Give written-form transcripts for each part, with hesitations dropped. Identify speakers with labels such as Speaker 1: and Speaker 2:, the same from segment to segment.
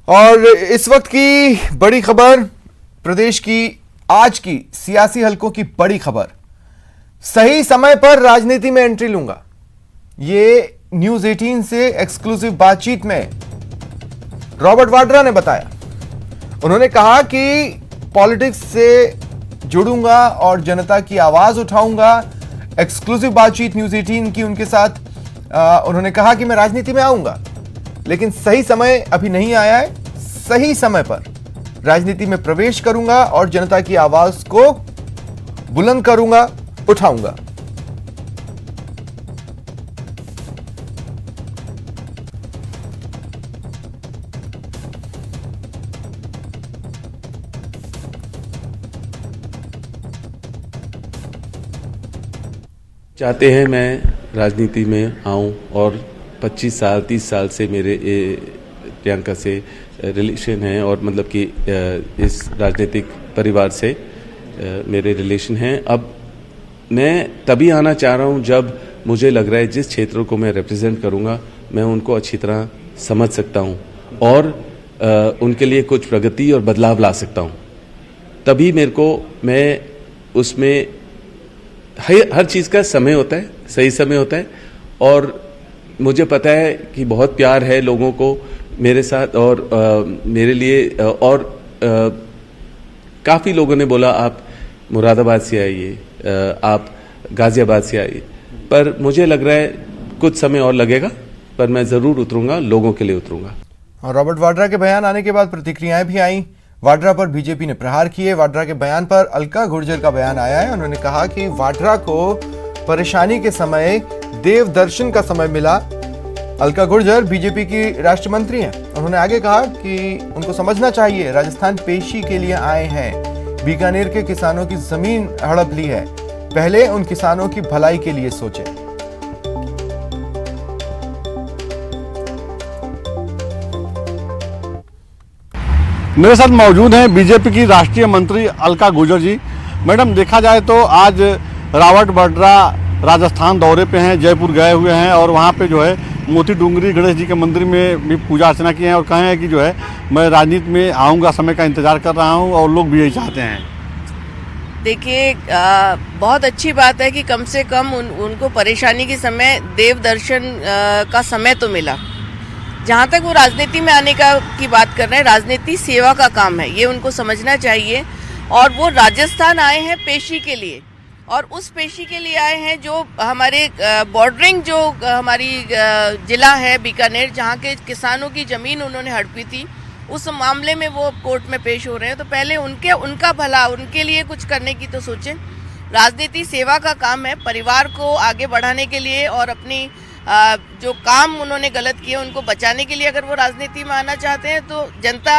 Speaker 1: और इस वक्त की बड़ी खबर, प्रदेश की आज की सियासी हलकों की बड़ी खबर, सही समय पर राजनीति में एंट्री लूंगा। ये न्यूज 18 से एक्सक्लूसिव बातचीत में रॉबर्ट वाड्रा ने बताया। उन्होंने कहा कि पॉलिटिक्स से जुड़ूंगा और जनता की आवाज उठाऊंगा। एक्सक्लूसिव बातचीत न्यूज 18 की उनके साथ उन्होंने कहा कि मैं राजनीति में आऊंगा, लेकिन सही समय अभी नहीं आया है। सही समय पर राजनीति में प्रवेश करूंगा और जनता की आवाज को बुलंद करूंगा, उठाऊंगा।
Speaker 2: चाहते हैं मैं राजनीति में आऊं और 25 साल 30 साल से मेरे प्रियंका से रिलेशन है और मतलब कि इस राजनीतिक परिवार से मेरे रिलेशन हैं। अब मैं तभी आना चाह रहा हूं जब मुझे लग रहा है जिस क्षेत्रों को मैं रिप्रेजेंट करूंगा मैं उनको अच्छी तरह समझ सकता हूं और उनके लिए कुछ प्रगति और बदलाव ला सकता हूं। तभी मैं उसमें हर चीज़ का समय होता है, सही समय होता है। और मुझे पता है कि बहुत प्यार है लोगों को मेरे साथ और मेरे लिए और काफ़ी लोगों ने बोला आप मुरादाबाद से आइए, आप गाजियाबाद से आइए, पर मुझे लग रहा है कुछ समय और लगेगा, पर मैं ज़रूर उतरूंगा, लोगों के लिए उतरूंगा।
Speaker 1: और रॉबर्ट वाड्रा के बयान आने के बाद प्रतिक्रियाएं भी आई। वाड्रा पर बीजेपी ने प्रहार किए। वाड्रा के बयान पर अलका गुर्जर का बयान आया है। उन्होंने कहा कि वाड्रा को परेशानी के समय देव दर्शन का समय मिला। अलका गुर्जर बीजेपी की राष्ट्रीय मंत्री हैं। उन्होंने आगे कहा कि उनको समझना चाहिए राजस्थान पेशी के लिए आए हैं। बीकानेर के किसानों की जमीन हड़प ली है, पहले उन किसानों की भलाई के लिए सोचें।
Speaker 3: मेरे साथ मौजूद हैं बीजेपी की राष्ट्रीय मंत्री अलका गुर्जर जी। मैडम, देखा जाए तो आज रॉबर्ट वाड्रा राजस्थान दौरे पे हैं, जयपुर गए हुए हैं और वहाँ पे जो है मोती डूंगरी गणेश जी के मंदिर में भी पूजा अर्चना की है और कहे हैं कि जो है मैं राजनीति में आऊँगा, समय का इंतजार कर रहा हूँ और लोग भी यही चाहते हैं।
Speaker 4: देखिए, बहुत अच्छी बात है कि कम से कम उनको परेशानी के समय देव दर्शन का समय तो मिला। जहाँ तक वो राजनीति में आने की बात कर रहे हैं, राजनीति सेवा का काम है, ये उनको समझना चाहिए। और वो राजस्थान आए हैं पेशी के लिए, और उस पेशी के लिए आए हैं जो हमारे बॉर्डरिंग जो हमारी जिला है बीकानेर, जहाँ के किसानों की ज़मीन उन्होंने हड़पी थी, उस मामले में वो कोर्ट में पेश हो रहे हैं। तो पहले उनका भला, उनके लिए कुछ करने की तो सोचें। राजनीति सेवा का काम है, परिवार को आगे बढ़ाने के लिए और अपनी जो काम उन्होंने गलत किए उनको बचाने के लिए अगर वो राजनीति में आना चाहते हैं तो जनता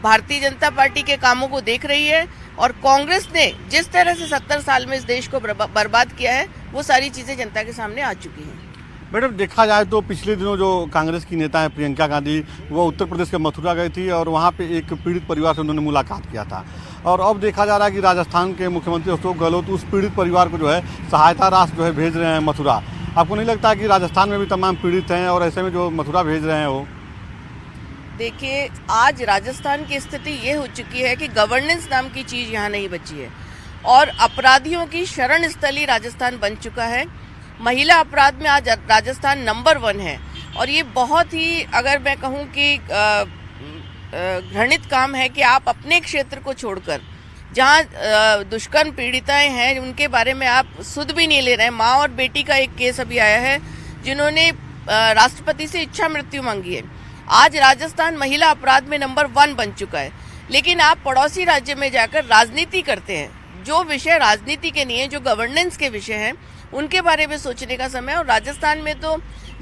Speaker 4: भारतीय जनता पार्टी के कामों को देख रही है। और कांग्रेस ने जिस तरह से 70 साल में इस देश को बर्बाद किया है, वो सारी चीज़ें जनता के सामने आ चुकी हैं।
Speaker 3: मैडम, देखा जाए तो पिछले दिनों जो कांग्रेस की नेता है प्रियंका गांधी, वो उत्तर प्रदेश के मथुरा गई थी और वहाँ पे एक पीड़ित परिवार से उन्होंने मुलाकात किया था। और अब देखा जा रहा है कि राजस्थान के मुख्यमंत्री अशोक गहलोत उस पीड़ित परिवार को जो है सहायता राशि जो है भेज रहे हैं मथुरा। आपको नहीं लगता कि राजस्थान में भी तमाम पीड़ित हैं और ऐसे में जो मथुरा भेज रहे हैं वो?
Speaker 4: देखिए, आज राजस्थान की स्थिति ये हो चुकी है कि गवर्नेंस नाम की चीज़ यहाँ नहीं बची है और अपराधियों की शरण स्थली राजस्थान बन चुका है। महिला अपराध में आज राजस्थान नंबर 1 है और ये बहुत ही, अगर मैं कहूँ कि घृणित काम है कि आप अपने क्षेत्र को छोड़कर जहाँ दुष्कर्म पीड़िताएं हैं उनके बारे में आप सुध भी नहीं ले रहे हैं। माँ और बेटी का एक केस अभी आया है जिन्होंने राष्ट्रपति से इच्छा मृत्यु मांगी है। आज राजस्थान महिला अपराध में नंबर 1 बन चुका है, लेकिन आप पड़ोसी राज्य में जाकर राजनीति करते हैं। जो विषय राजनीति के नहीं है, जो गवर्नेंस के विषय हैं, उनके बारे में सोचने का समय। और राजस्थान में तो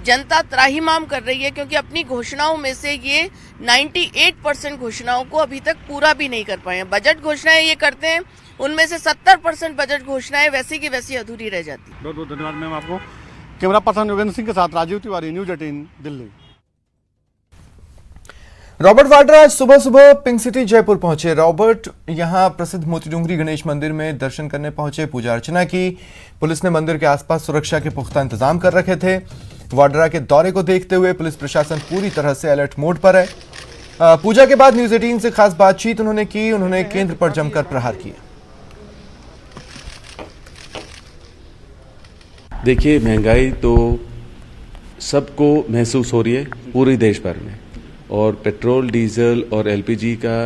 Speaker 4: जनता त्राहिमाम कर रही है क्योंकि अपनी घोषणाओं में से ये 98% घोषणाओं को अभी तक पूरा भी नहीं कर पाए हैं। बजट घोषणाएं ये करते हैं, उनमें से 70% बजट घोषणाएं वैसी की वैसी अधूरी रह जाती है।
Speaker 3: बहुत बहुत धन्यवाद मैम आपको। कैमरा पर्सन योगेंद्र सिंह के साथ राजीव तिवारी, न्यूज 18 दिल्ली।
Speaker 1: रॉबर्ट वाड्रा आज सुबह सुबह पिंक सिटी जयपुर पहुंचे। रॉबर्ट यहां प्रसिद्ध मोती डूंगरी गणेश मंदिर में दर्शन करने पहुंचे, पूजा अर्चना की। पुलिस ने मंदिर के आसपास सुरक्षा के पुख्ता इंतजाम कर रखे थे। वाड्रा के दौरे को देखते हुए पुलिस प्रशासन पूरी तरह से अलर्ट मोड पर है। पूजा के बाद न्यूज 18 से खास बातचीत उन्होंने की। उन्होंने केंद्र पर जमकर प्रहार किया।
Speaker 2: देखिए, महंगाई तो सबको महसूस हो रही है पूरे देश भर में, और पेट्रोल, डीजल और एलपीजी का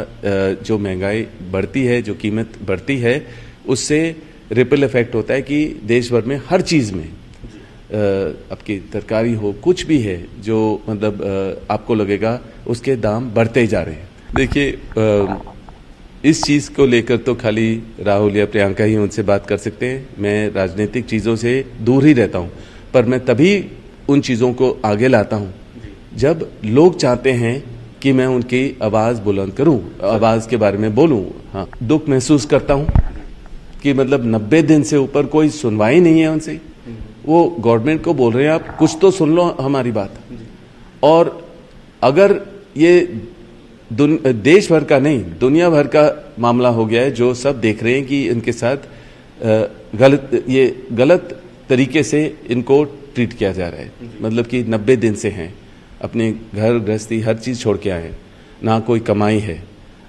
Speaker 2: जो महंगाई बढ़ती है, जो कीमत बढ़ती है, उससे रिपल इफेक्ट होता है कि देश भर में हर चीज़ में आपकी तरकारी हो, कुछ भी है जो मतलब आपको लगेगा उसके दाम बढ़ते जा रहे हैं। देखिए, इस चीज़ को लेकर तो खाली राहुल या प्रियंका ही उनसे बात कर सकते हैं। मैं राजनीतिक चीज़ों से दूर ही रहता हूँ, पर मैं तभी उन चीज़ों को आगे लाता हूँ जब लोग चाहते हैं कि मैं उनकी आवाज़ बुलंद करूँ, आवाज़ के बारे में बोलूँ। हाँ, दुख महसूस करता हूँ कि मतलब 90 दिन से ऊपर कोई सुनवाई नहीं है उनसे। वो गवर्नमेंट को बोल रहे हैं, आप कुछ तो सुन लो हमारी बात। और अगर ये देश भर का नहीं, दुनिया भर का मामला हो गया है, जो सब देख रहे हैं कि इनके साथ गलत तरीके से इनको ट्रीट किया जा रहा है। मतलब कि 90 दिन से हैं, अपने घर गृहस्थी हर चीज़ छोड़ के आए हैं, ना कोई कमाई है,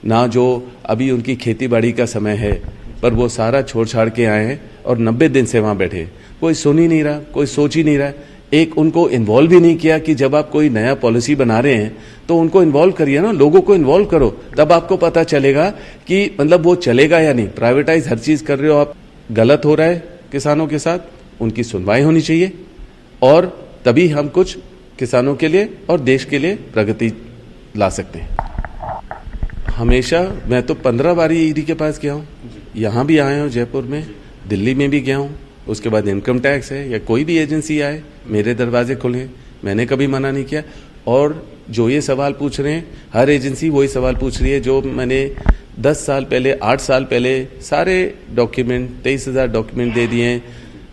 Speaker 2: ना जो अभी उनकी खेती बाड़ी का समय है, पर वो सारा छोड़ छाड़ के आए हैं और 90 दिन से वहाँ बैठे। कोई सुन ही नहीं रहा, कोई सोच ही नहीं रहा। एक उनको इन्वॉल्व भी नहीं किया कि जब आप कोई नया पॉलिसी बना रहे हैं तो उनको इन्वॉल्व करिए ना, लोगों को इन्वॉल्व करो, तब आपको पता चलेगा कि मतलब वो चलेगा या नहीं। प्राइवेटाइज हर चीज़ कर रहे हो आप, गलत हो रहा है किसानों के साथ। उनकी सुनवाई होनी चाहिए और तभी हम कुछ किसानों के लिए और देश के लिए प्रगति ला सकते हैं। हमेशा मैं तो 15 बार ईडी के पास गया हूँ, यहाँ भी आया हूँ जयपुर में, दिल्ली में भी गया हूँ। उसके बाद इनकम टैक्स है या कोई भी एजेंसी आए, मेरे दरवाजे खुले, मैंने कभी मना नहीं किया। और जो ये सवाल पूछ रहे हैं, हर एजेंसी वही सवाल पूछ रही है जो मैंने 10 साल पहले, 8 साल पहले सारे डॉक्यूमेंट, 23,000 डॉक्यूमेंट दे दिए हैं,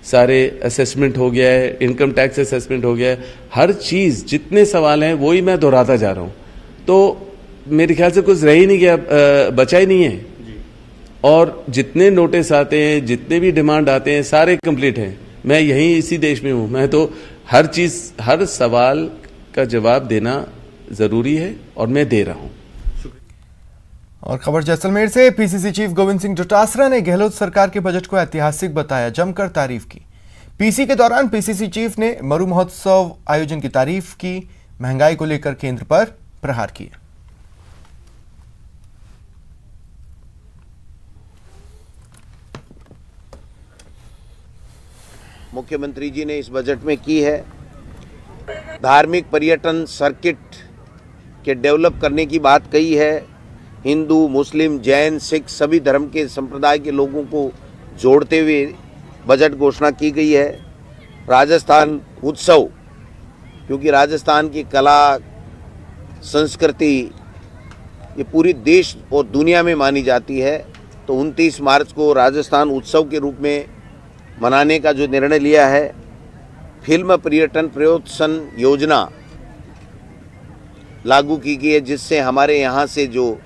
Speaker 2: सारे असेसमेंट हो गया है, इनकम टैक्स असेसमेंट हो गया है, हर चीज़ जितने सवाल हैं वही मैं दोहराता जा रहा हूँ। तो मेरे ख्याल से कुछ रह ही नहीं गया, बचा ही नहीं है। और जितने नोटिस आते हैं, जितने भी डिमांड आते हैं, सारे कंप्लीट हैं। मैं यहीं इसी देश में हूँ, मैं तो हर चीज़, हर सवाल का जवाब देना ज़रूरी है और मैं दे रहा हूँ।
Speaker 1: और खबर जैसलमेर से, पीसीसी चीफ गोविंद सिंह डोटासरा ने गहलोत सरकार के बजट को ऐतिहासिक बताया, जमकर तारीफ की। पीसी के दौरान पीसीसी चीफ ने मरु महोत्सव आयोजन की तारीफ की, महंगाई को लेकर केंद्र पर प्रहार किया।
Speaker 5: मुख्यमंत्री जी ने इस बजट में की है, धार्मिक पर्यटन सर्किट के डेवलप करने की बात कही है। हिंदू, मुस्लिम, जैन, सिख सभी धर्म के संप्रदाय के लोगों को जोड़ते हुए बजट घोषणा की गई है। राजस्थान उत्सव, क्योंकि राजस्थान की कला, संस्कृति ये पूरी देश और दुनिया में मानी जाती है, तो 29 मार्च को राजस्थान उत्सव के रूप में मनाने का जो निर्णय लिया है। फिल्म पर्यटन प्रोत्साहन योजना लागू की गई है, जिससे हमारे यहाँ से जो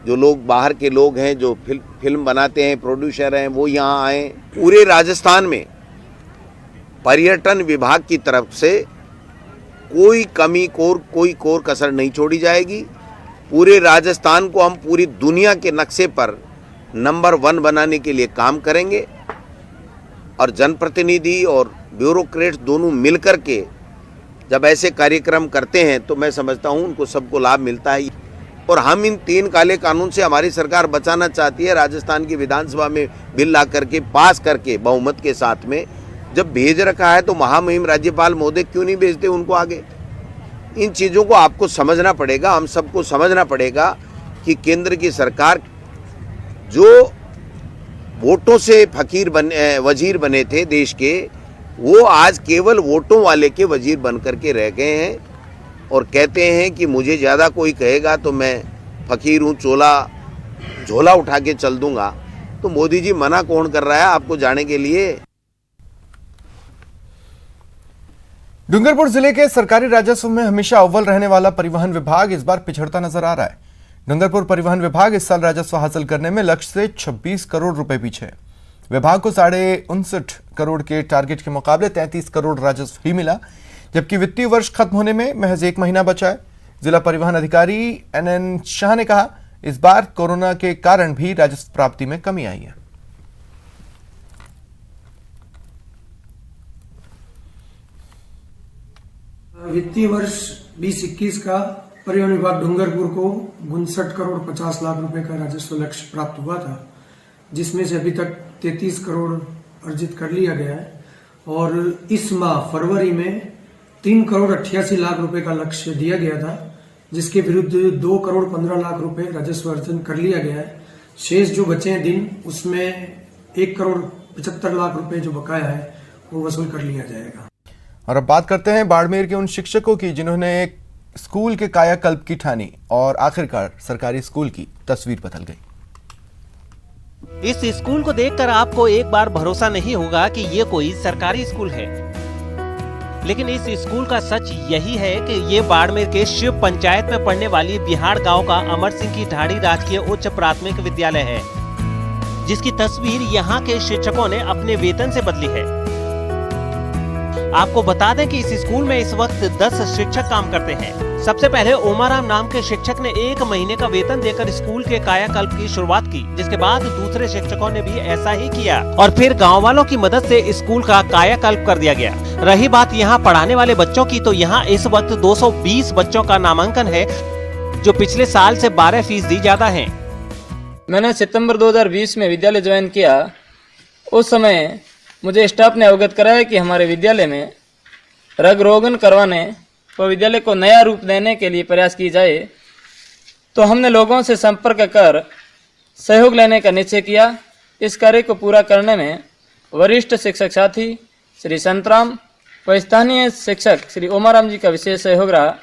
Speaker 5: लोग बाहर के लोग हैं, जो फिल्म बनाते हैं, प्रोड्यूसर हैं, वो यहाँ आए। पूरे राजस्थान में पर्यटन विभाग की तरफ से कोई कमी, कोई कोर कसर नहीं छोड़ी जाएगी। पूरे राजस्थान को हम पूरी दुनिया के नक्शे पर नंबर 1 बनाने के लिए काम करेंगे। और जनप्रतिनिधि और ब्यूरोक्रेट्स दोनों मिलकर के जब ऐसे कार्यक्रम करते हैं तो मैं समझता हूं उनको सबको लाभ मिलता है। और हम इन 3 काले कानून से हमारी सरकार बचाना चाहती है। राजस्थान की विधानसभा में बिल ला करके पास करके बहुमत के साथ में जब भेज रखा है, तो महामहिम राज्यपाल महोदय क्यों नहीं भेजते उनको आगे। इन चीज़ों को आपको समझना पड़ेगा, हम सबको समझना पड़ेगा कि केंद्र की सरकार जो वोटों से वजीर बने थे देश के, वो आज केवल वोटों वाले के वजीर बन करके रह गए हैं और कहते हैं कि मुझे ज़्यादा कोई कहेगा तो मैं फकीर हूँ, झोला उठा के चल दूंगा। तो मोदी जी मना कौन कर रहा है आपको जाने के लिए।
Speaker 1: डूंगरपुर जिले के सरकारी राजस्व में हमेशा अव्वल रहने वाला परिवहन विभाग इस बार पिछड़ता नजर आ रहा है। डूंगरपुर परिवहन विभाग इस साल राजस्व हासिल करने में लक्ष्य से 26 करोड़ रुपए पीछे है। विभाग को 59.5 करोड़ के टारगेट के मुकाबले 33 करोड़ राजस्व ही मिला, जबकि वित्तीय वर्ष खत्म होने में महज 1 महीना बचा है। जिला परिवहन अधिकारी NN शाह ने कहा, इस बार कोरोना के कारण भी राजस्व प्राप्ति में कमी आई है।
Speaker 6: वित्तीय वर्ष 2021 का परिवहन विभाग डूंगरपुर को 59 करोड़ 50 लाख रुपए का राजस्व लक्ष्य प्राप्त हुआ था, जिसमें से अभी तक 33 करोड़ अर्जित कर लिया गया है और इस माह फरवरी में 3 करोड़ 88 लाख रुपए का लक्ष्य दिया गया था, जिसके विरुद्ध 2 करोड़ 15 लाख रुपए राजस्व अर्जन कर लिया गया है। शेष जो बचे हैं दिन, उसमें 1 करोड़ 75 लाख रुपए जो बकाया है वो वसूल कर लिया जाएगा।
Speaker 1: और अब बात करते हैं बाड़मेर के उन शिक्षकों की जिन्होंने एक स्कूल के कायाकल्प की ठानी और आखिरकार सरकारी स्कूल की तस्वीर बदल गई।
Speaker 7: इस स्कूल को देखकर आपको एक बार भरोसा नहीं होगा कि ये कोई सरकारी स्कूल है, लेकिन इस स्कूल का सच यही है कि ये बाड़मेर के शिव पंचायत में पढ़ने वाली बिहाड़ गांव का अमर सिंह की ढाड़ी राजकीय उच्च प्राथमिक विद्यालय है, जिसकी तस्वीर यहाँ के शिक्षकों ने अपने वेतन से बदली है। आपको बता दें कि इस स्कूल में इस वक्त 10 शिक्षक काम करते हैं। सबसे पहले ओमाराम नाम के शिक्षक ने 1 महीने का वेतन देकर स्कूल के कायाकल्प की शुरुआत की, जिसके बाद दूसरे शिक्षकों ने भी ऐसा ही किया और फिर गांव वालों की मदद से स्कूल का कायाकल्प कर दिया गया। रही बात यहाँ पढ़ाने वाले बच्चों की, तो यहाँ इस वक्त 220 बच्चों का नामांकन है, जो पिछले साल से 12% ज्यादा है।
Speaker 8: मैंने सितंबर 2020 में विद्यालय ज्वाइन किया। उस समय मुझे स्टाफ ने अवगत कराया कि हमारे विद्यालय में रग रोगन करवाने व विद्यालय को नया रूप देने के लिए प्रयास की जाए, तो हमने लोगों से संपर्क कर सहयोग लेने का निश्चय किया। इस कार्य को पूरा करने में वरिष्ठ शिक्षक साथी श्री संतराम व स्थानीय शिक्षक श्री ओमाराम जी का विशेष सहयोग रहा।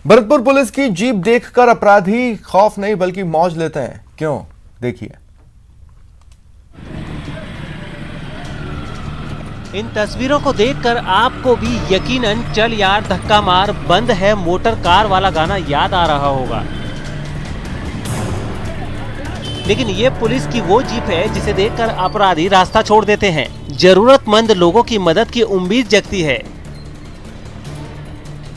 Speaker 1: भरतपुर पुलिस की जीप देखकर अपराधी खौफ नहीं बल्कि मौज लेते हैं। क्यों, देखिए।
Speaker 7: इन तस्वीरों को देखकर आपको भी यकीनन चल यार धक्का मार बंद है मोटर कार वाला गाना याद आ रहा होगा, लेकिन ये पुलिस की वो जीप है जिसे देखकर अपराधी रास्ता छोड़ देते हैं। जरूरतमंद लोगों की मदद की उम्मीद जगती है,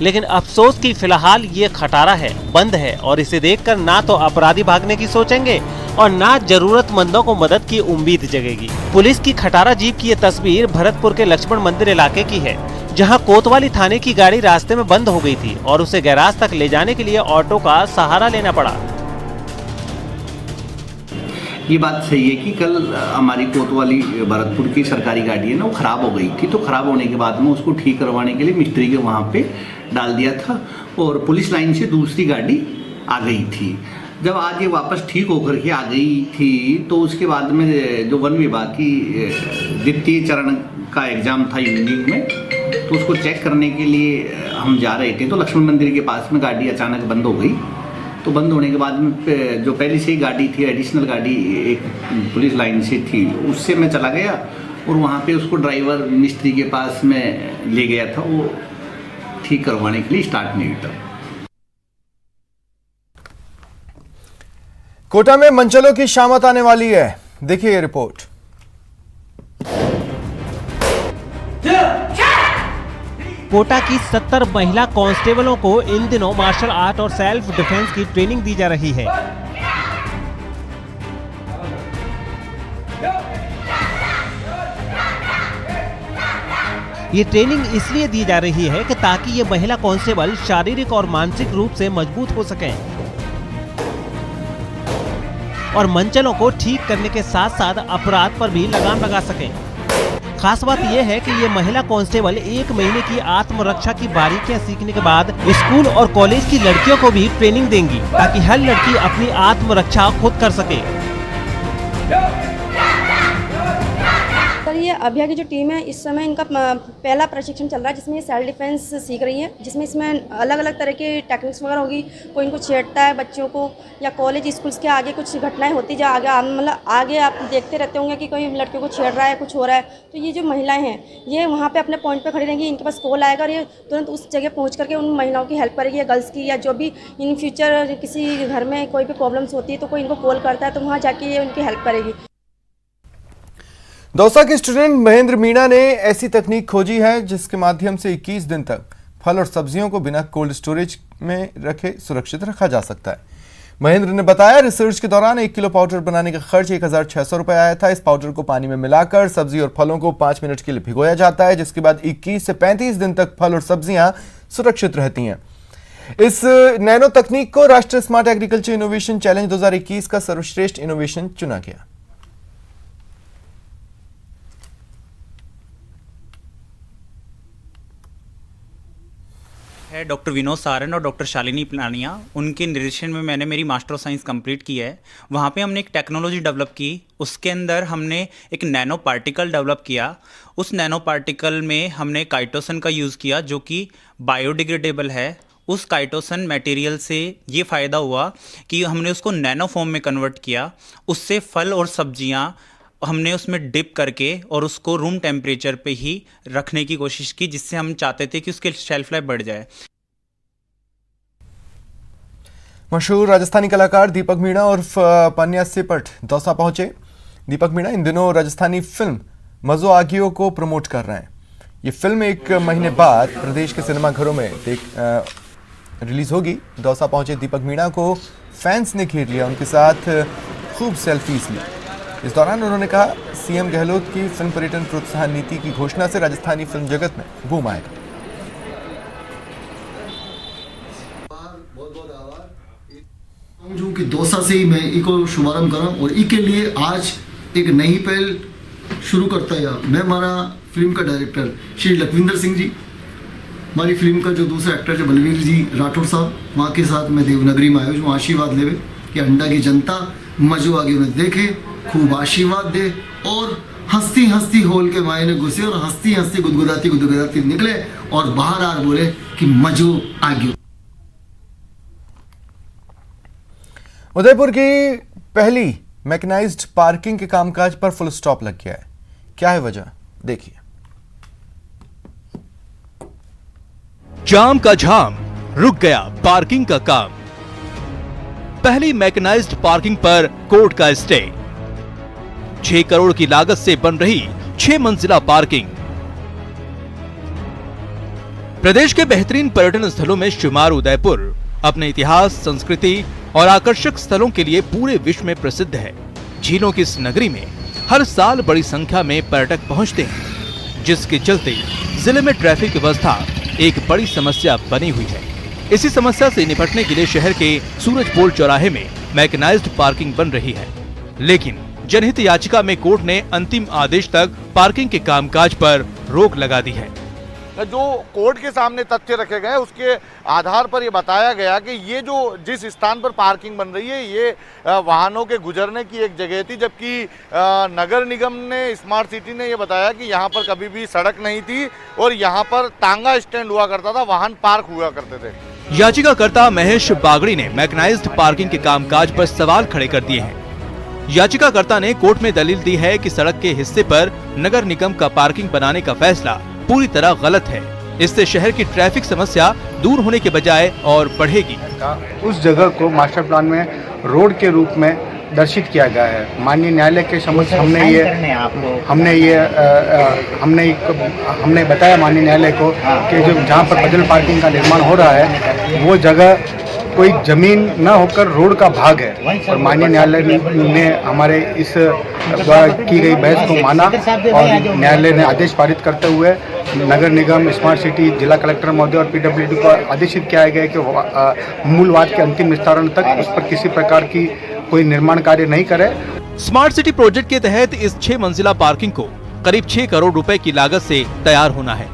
Speaker 7: लेकिन अफसोस कि फिलहाल ये खटारा है, बंद है और इसे देखकर ना तो अपराधी भागने की सोचेंगे और ना जरूरतमंदों को मदद की उम्मीद जगेगी। पुलिस की खटारा जीप की ये तस्वीर भरतपुर के लक्ष्मण मंदिर इलाके की है, जहां कोतवाली थाने की गाड़ी रास्ते में बंद हो गई थी और उसे गैराज तक ले जाने के लिए ऑटो का सहारा लेना पड़ा।
Speaker 9: ये बात सही है कि कल हमारी कोतवाली भरतपुर की सरकारी गाड़ी है ना, वो ख़राब हो गई थी, तो ख़राब होने के बाद में उसको ठीक करवाने के लिए मिस्त्री के वहाँ पे डाल दिया था और पुलिस लाइन से दूसरी गाड़ी आ गई थी। जब आज ये वापस ठीक होकर के आ गई थी, तो उसके बाद में जो वन विभाग की द्वितीय चरण का एग्ज़ाम था इवनिंग में, तो उसको चेक करने के लिए हम जा रहे थे, तो लक्ष्मण मंदिर के पास में गाड़ी अचानक बंद हो गई। तो बंद होने के बाद में जो पहले से ही गाड़ी थी, एडिशनल गाड़ी एक पुलिस लाइन से थी, उससे मैं चला गया और वहाँ पे उसको ड्राइवर मिस्त्री के पास में ले गया था, वो ठीक करवाने के लिए स्टार्ट नहीं था।
Speaker 1: कोटा में मंचलों की शामत आने वाली है, देखिए ये रिपोर्ट।
Speaker 7: कोटा की 70 महिला कांस्टेबलों को इन दिनों मार्शल आर्ट और सेल्फ डिफेंस की ट्रेनिंग दी जा रही है। ये ट्रेनिंग इसलिए दी जा रही है कि ताकि ये महिला कांस्टेबल शारीरिक और मानसिक रूप से मजबूत हो सकें और मंचलों को ठीक करने के साथ साथ अपराध पर भी लगाम लगा सकें। खास बात यह है कि ये महिला कांस्टेबल 1 महीने की आत्मरक्षा की बारीकियां सीखने के बाद स्कूल और कॉलेज की लड़कियों को भी ट्रेनिंग देंगी, ताकि हर लड़की अपनी आत्मरक्षा खुद कर सके।
Speaker 10: सर, ये अभिया की जो टीम है, इस समय इनका पहला प्रशिक्षण चल रहा है, जिसमें ये सेल्फ डिफेंस सीख रही है, जिसमें इसमें अलग अलग तरह की टेक्निक्स वगैरह होगी। कोई इनको छेड़ता है बच्चों को, या कॉलेज स्कूल्स के आगे कुछ घटनाएं होती जो आगे मतलब आगे आप देखते रहते होंगे कि कोई लड़कियों को छेड़ रहा है, कुछ हो रहा है, तो ये जो महिलाएं हैं ये वहाँ पे अपने पॉइंट पे खड़ी रहेंगी। इनके पास कॉल आएगा और ये तुरंत उस जगह पहुँच करके उन महिलाओं की हेल्प करेगी, या गर्ल्स की, या जो भी इन फ्यूचर किसी घर में कोई भी प्रॉब्लम्स होती है तो कोई इनको कॉल करता है तो वहाँ जाके ये उनकी हेल्प करेगी।
Speaker 1: दौसा के स्टूडेंट महेंद्र मीणा ने ऐसी तकनीक खोजी है जिसके माध्यम से 21 दिन तक फल और सब्जियों को बिना कोल्ड स्टोरेज में रखे सुरक्षित रखा जा सकता है। महेंद्र ने बताया, रिसर्च के दौरान 1 किलो पाउडर बनाने का खर्च 1600 रुपए आया था। इस पाउडर को पानी में मिलाकर सब्जी और फलों को 5 मिनट के लिए भिगोया जाता है, जिसके बाद 21 से 35 दिन तक फल और सब्जियां सुरक्षित रहती हैं। इस नैनो तकनीक को राष्ट्रीय स्मार्ट एग्रीकल्चर इनोवेशन चैलेंज 2021 का सर्वश्रेष्ठ इनोवेशन चुना गया।
Speaker 11: है डॉक्टर विनोद सारन और डॉक्टर शालिनी प्लानिया, उनके निर्देशन में मैंने मेरी मास्टर ऑफ साइंस कंप्लीट की है। वहाँ पे हमने एक टेक्नोलॉजी डेवलप की, उसके अंदर हमने एक नैनो पार्टिकल डेवलप किया। उस नैनो पार्टिकल में हमने काइटोसन का यूज़ किया जो कि बायोडिग्रेडेबल है। उस काइटोसन मटेरियल से ये फ़ायदा हुआ कि हमने उसको नैनो फॉर्म में कन्वर्ट किया। उससे फल और सब्जियाँ हमने उसमें डिप करके और उसको रूम टेम्परेचर पे ही रखने की कोशिश की, जिससे हम चाहते थे कि उसकी शेल्फ लाइफ बढ़ जाए।
Speaker 1: मशहूर राजस्थानी कलाकार दीपक मीणा और पान्या सेपट दौसा पहुंचे। दीपक मीणा इन दिनों राजस्थानी फिल्म मजो आगियो को प्रमोट कर रहे हैं। ये फिल्म 1 महीने बाद प्रदेश के सिनेमाघरों में रिलीज होगी। दौसा पहुंचे दीपक मीणा को फैंस ने घेर लिया, उनके साथ खूब सेल्फीज ली। इस दौरान उन्होंने कहा, सीएम गहलोत की फिल्म पर्यटन प्रोत्साहन नीति की घोषणा से राजस्थानी फिल्म जगत में बूम आएगा।
Speaker 12: जो कि दौसा से ही मैं इको शुभारंभ करा और इसके लिए आज एक नई पहल शुरू करता है। मैं हमारा फिल्म का डायरेक्टर श्री लखविंदर सिंह जी, हमारी फिल्म का जो दूसरा एक्टर जो बलवीर जी राठौर साहब, वहाँ के साथ मैं देवनगरी में आया हूँ आशीर्वाद लेवे कि अंडा की जनता मजो आगे उन्हें देखे, खूब आशीर्वाद दे और हंसती हंसती होल के मायने घुसे और हंसती हंसती गुदगुदाती निकले और बाहर आ बोले कि मजो आ गयो।
Speaker 1: उदयपुर की पहली मैकेनाइज्ड पार्किंग के कामकाज पर फुल स्टॉप लग गया है। क्या है वजह, देखिए।
Speaker 13: जाम का झाम, रुक गया पार्किंग का काम। पहली मैकेनाइज्ड पार्किंग पर कोर्ट का स्टे। 6 करोड़ की लागत से बन रही 6 मंजिला पार्किंग। प्रदेश के बेहतरीन पर्यटन स्थलों में शुमार उदयपुर अपने इतिहास, संस्कृति और आकर्षक स्थलों के लिए पूरे विश्व में प्रसिद्ध है। झीलों की इस नगरी में हर साल बड़ी संख्या में पर्यटक पहुंचते हैं, जिसके चलते जिले में ट्रैफिक व्यवस्था एक बड़ी समस्या बनी हुई है। इसी समस्या से निपटने के लिए शहर के सूरजपोल चौराहे में मैकेनाइज्ड पार्किंग बन रही है, लेकिन जनहित याचिका में कोर्ट ने अंतिम आदेश तक पार्किंग के कामकाज पर रोक लगा दी है।
Speaker 3: जो कोर्ट के सामने तथ्य रखे गए उसके आधार पर ये बताया गया कि ये जो जिस स्थान पर पार्किंग बन रही है ये वाहनों के गुजरने की एक जगह थी, जबकि नगर निगम ने, स्मार्ट सिटी ने ये बताया कि यहाँ पर कभी भी सड़क नहीं थी और यहाँ पर तांगा स्टैंड हुआ करता था, वाहन पार्क हुआ करते थे।
Speaker 13: याचिकाकर्ता महेश बागड़ी ने मैकेनाइज्ड पार्किंग के कामकाज पर सवाल खड़े कर दिए हैं। याचिकाकर्ता ने कोर्ट में दलील दी है कि सड़क के हिस्से पर नगर निगम का पार्किंग बनाने का फैसला पूरी तरह गलत है। इससे शहर की ट्रैफिक समस्या दूर होने के बजाय और बढ़ेगी।
Speaker 14: उस जगह को मास्टर प्लान में रोड के रूप में दर्शित किया गया है। माननीय न्यायालय के समक्ष हमने बताया माननीय न्यायालय को कि जो जहाँ पर बदल पार्किंग का निर्माण हो रहा है वो जगह कोई जमीन न होकर रोड का भाग है और माननीय न्यायालय ने हमारे इस की गई बहस को माना और न्यायालय ने आदेश पारित करते हुए नगर निगम, स्मार्ट सिटी, जिला कलेक्टर महोदय और पीडब्ल्यूडी को आदेशित किया गया कि मूल वाद के अंतिम निस्तारण तक उस पर किसी प्रकार की कोई निर्माण कार्य नहीं करे।
Speaker 13: स्मार्ट सिटी प्रोजेक्ट के तहत इस 6 मंजिला पार्किंग को करीब 6 करोड़ रुपए की लागत से तैयार होना है,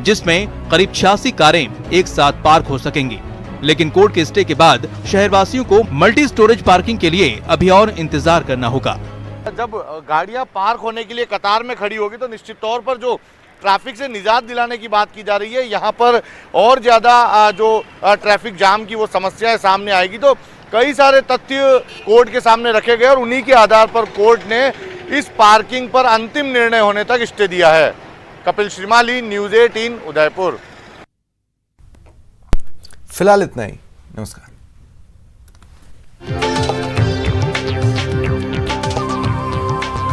Speaker 13: जिसमें करीब 86 कारें एक साथ पार्क हो सकेंगी। लेकिन कोर्ट के स्टे के बाद शहरवासियों को मल्टी स्टोरेज पार्किंग के लिए अभी और इंतजार करना होगा।
Speaker 3: जब गाड़ियां पार्क होने के लिए कतार में खड़ी होगी तो निश्चित तौर पर जो ट्रैफिक से निजात दिलाने की बात की जा रही है, यहाँ पर और ज़्यादा जो ट्रैफिक जाम की वो समस्या सामने आएगी। तो कई सारे तथ्य कोर्ट के सामने रखे गए और उन्हीं के आधार पर कोर्ट ने इस पार्किंग पर अंतिम निर्णय होने तक स्टे दिया है। कपिल श्रीमाली, न्यूज़ 18 उदयपुर।
Speaker 1: फिलहाल इतना ही, नमस्कार।